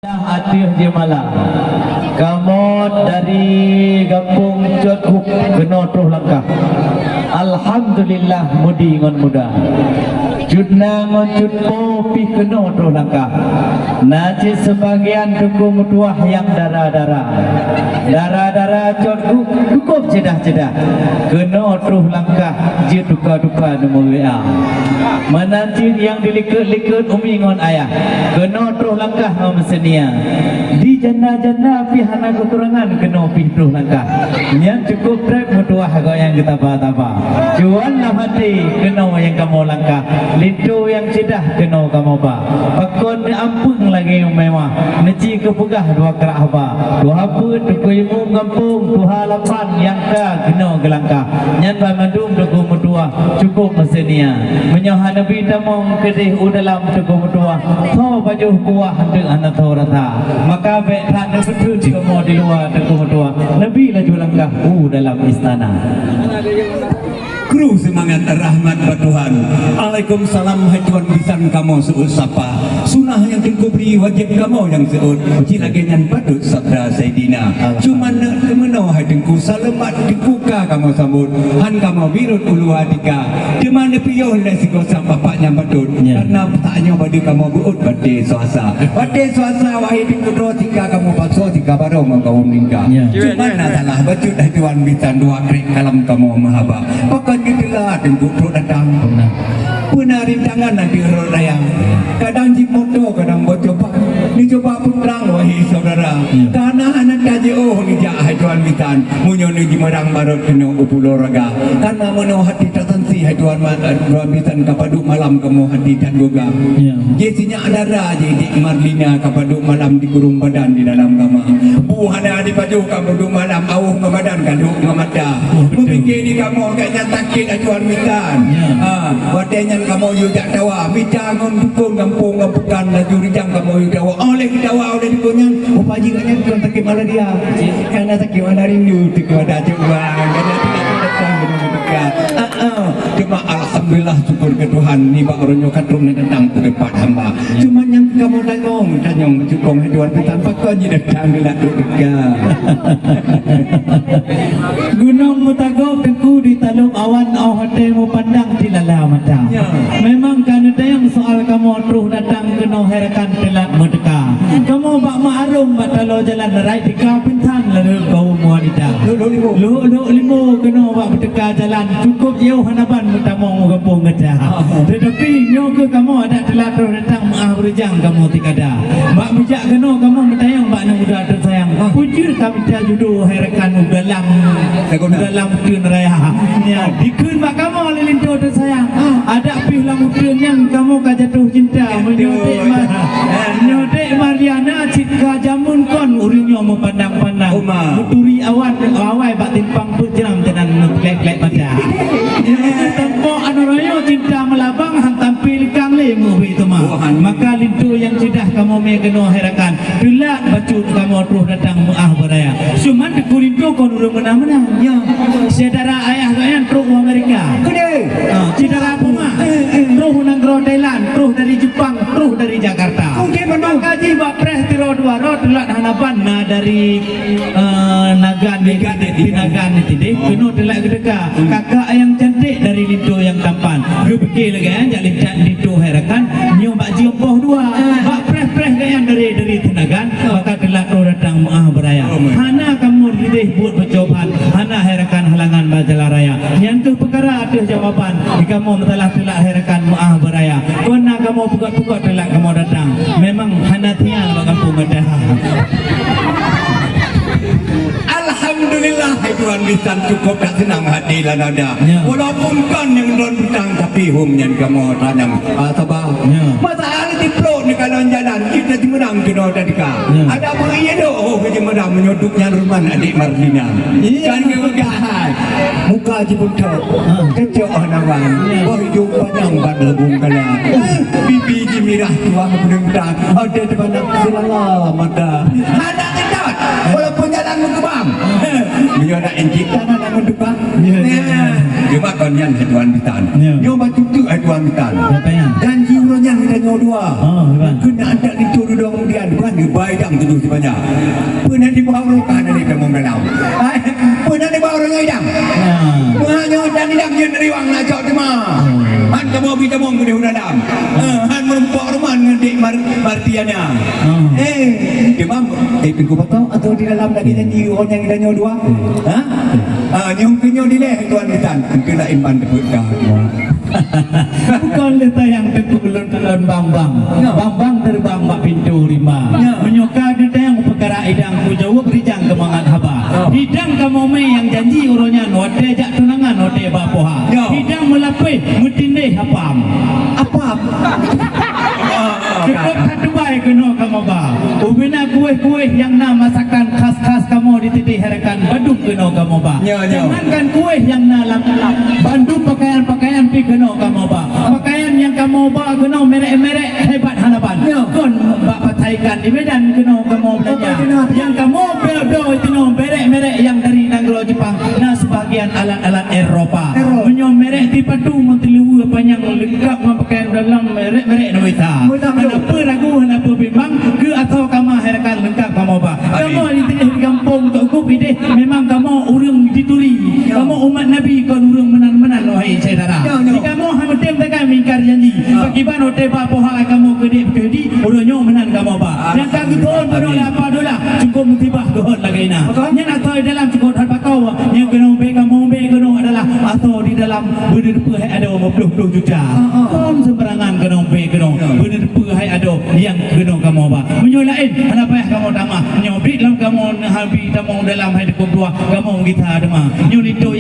Atuh je malam kamot dari Kampung Codhuk kena terus langkah. Alhamdulillah mudi ngon muda judna ngon judpo pi kena terus langkah. Naci sebagian dukung tuah yang darah Codhuk cukup cedah kena terus langkah je duka nemu WA menanti yang diliket umi ngon ayah kena terus langkah ngon senia di jana pihana kekurangan kena pih terus langkah yang cukup trek mutuah kau yang kita taba jual lah mati kena yang kamu langkah litu yang cedah kena kamu ba pakon ampun lagi yang mewah neci kepegah dua kerak ba dua put duku kampung tuha lapan yang kena gelangkah nyan ba mandum duku mutuah cukup mesenia menyohan nabi tamong kedih udalam duku mutuah tho baju kuah hendak anak tho rata maka baik tak ada betul kamu di luar duku mutuah nabi laju langkah dalam istana. Kru semangat rahmat Tuhan. Waalaikumsalam hai Tuhan bisan kamu seut sapa. Sunah yang dikubri wajib kamu yang seut. Cilagenyan patut sabda Sayyidina. Cuma nak kemeno hai dengku selamat dikuka kamu sambut. Han kamu birut ulu hadika. Di mana piyoh le siko sampai paknya patut. Karena taknya badu kamu buut bade suasa. Bade suasa wahai dikudo tika kamu paso tika baru kau meninggal. Cuma nak salah baju hai Tuhan bisan dua krik kalam kamu mahaba. Pokok itulah tengku pro datang puna rintangan nanti rayang kadang jimoto kadang bocoba ni coba putrang wahai saudara karena anak kaji ni jah Tuhan bitan munyo ni jimarang barot kena upulo raga karena mono hati tersensi Tuhan bitan kapadu malam kamu hati dan goga jesinya adara jadi Marlina kapadu malam di kurung badan di dalam kama buhana di baju kapadu malam auh ke badan kaduk ngamada memikir ni kamu kayaknya takut Tuhan bitan wadanya kamu juga tawa bicangon dukung kampung bukan laju rijang kamu juga oleh dawa oleh dikunyan upaji kanya tuan takik malah dia karena takik mana rindu tikwa dah coba karena tidak datang benar-benar cuma alhamdulillah syukur ke Tuhan ni bak orang nyokat rum ni datang ke depan hamba cuma yang kamu tanyong cukup Tuhan kita pakon je datang gelak duduknya Gunung Mutagok teku di talung awan hatimu pandang tilala mata memang kan ada yang soal kamu terus datang kena herakan telat merdeka kamu bak ma'arum batalo jalan rai tika pintan lalu kau wanita lu limo kena bak merdeka jalan cukup jauh hanapan mutamong gempung gajah tetapi nyo ke kamu ada telat terus datang maaf berjang kamu tikada bak bijak kena kamu metayang bak nak muda tersayang pujur kami dah judo herakan dalam tun raya ya dikun bak kamu lilinto tersayang ada pih lamutun yang kamu jatuh cinta menyodek Mariana cika jamun kon urinyo memandang-pandang muturi awan awai bak timpang pujeram tenan lek-lek pada tempo anorayo cinta melabang hantam pilih kang lemu itu mah maka lintu yang cedah kamu megeno herakan dulat bacut kamu terus datang muah beraya cuman di kurintu kon urung menang-menang ya saudara ayah kalian terus Amerika saudara puma terus nangro Thailand terus dari Jepang terus dari Jakarta kaji bak pres tiro dua rot dulat hanapan dari Nagan itu deh kena telak kedeka kakak yang cantik dari lintu yang tampan lu fikir lagi jak lintu herakan nyo bak jiopoh dua bak pres yang dari Tenagan maka telak roh datang muah beraya hana kamu didih buat percobaan hana herakan halangan bajalah raya yang tu perkara ada jawaban kamu telah telak herakan muah beraya kena kamu pukak telak kamu datang memang hana tiang bak kampung ada Alhamdulillah Tuhan bisan cukup tak senang hati lah nada walaupun kan yang non bintang tapi hum yang kamu tanam sabar masalah di pro ni kalau jalan kita jemerang kena dadika ada apa iya doh jemerang menyoduknya rumah adik Marlina kan kegahan muka jibutok kecok nawan boy hidup panjang pada bung kala bibi jimirah tua berdentang ada di mana selala mata ada tidak walaupun jalan mengembang dia nak encik tanah nak mendukang cuma konyan Tuhan bitan dia batu tu Tuhan bitan dan jiwanya kita dua kena ada itu dua kemudian bukan baik idam tu sebenarnya. Pernah di bawah rokan ni kamu galau. Pernah di bawah orang idam. Hanya dan idam yang riwang nak cok cuma. Han kamu bi kamu gede udah dam. Han merempok rumah ngedik martiannya. Demam pinggu patau atau di dalam lagi janji orang yang danyo dua. Nyong kenyo di leh tuan kitan. Kena iman debut dah. Bukan letak yang tegulun-tulun bambang. Bambang terbang mak pintu lima. Menyoka kita yang perkara idang ku jawab rijang kemangat haba. Hidang kamu me yang janji uronya note jak tunangan note bapoha. Hidang melapeh mutinde hapam. Apam. Cukup satu baik kena kamu ba. Ubina kue-kue yang nama masakan khas-khas kamu dititih harakan badung kena kamu ba. Jangankan kue yang nalam bandung pakaian-pakaian pi kena kamu ba. Pakaian yang kamu ba kena merek-merek hebat hanapan. Kon bak pataikan di Medan kena kamu belanja. Yang kamu bedo itu no merek-merek yang dari negara Jepang. Nah sebagian alat-alat Eropa. Menyo merek di patung mentelu panjang lengkap pakaian dalam merek-merek Noita. Kenapa ragu kenapa bimbang ke atau kamu harakan lengkap kamu ba. Kamu di kampung tok ku bideh memang kamu urang dituri. Kamu umat Nabi kon urang menan-menan wahai saudara. Kamu hametem tekan mingkar janji. Pakiban hote ba poha kamu gede-gede uronyo menan kamu ba. Yang kang tuhon penuh apa dola cukup mutibah tuhon lagi na. Yang atau dalam cukup hal bakau yang kena be kena adalah atau di dalam berdepa hai ada 50 juta. Kon sembarangan kena be kena berdepa hai ada yang kena kamu ba. Menyolain kenapa kamu tamah nyobrik dalam kamu habi tamu dalam hai dua kamu kita ada mah. Nyolito yang